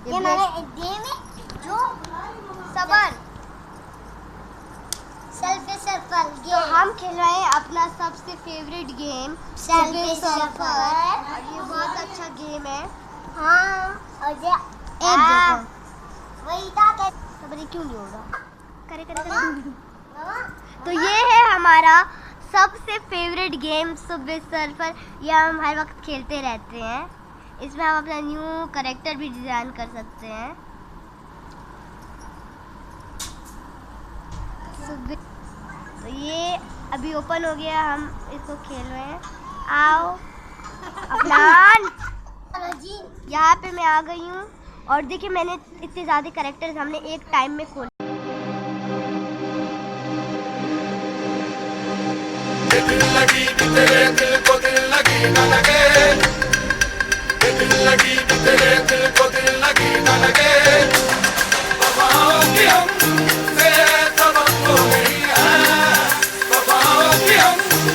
ये मेरे गेम है जो सबर सेल्फ सर्फल गेम। तो हम खेल रहे हैं अपना सबसे फेवरेट गेम सेल्फ सर्फल। ये बहुत अच्छा गेम है। हाँ और ये एक देखो वही था सबर क्यों नहीं हो रहा। करे करे करे। तो ये है हमारा सबसे फेवरेट गेम सबवे सर्फर। ये हम हर वक्त खेलते रहते हैं। इसमें हम अपना न्यू कैरेक्टर भी डिजाइन कर सकते हैं। तो ये अभी ओपन हो गया, हम इसको खेल रहे हैं। आओ अपना यहाँ पे मैं आ गई हूँ और देखिए मैंने इतने ज़्यादा कैरेक्टर्स हमने एक टाइम में खोले। दिल लगी तेरे दिल को दिल लगी न लगे, दिल लगी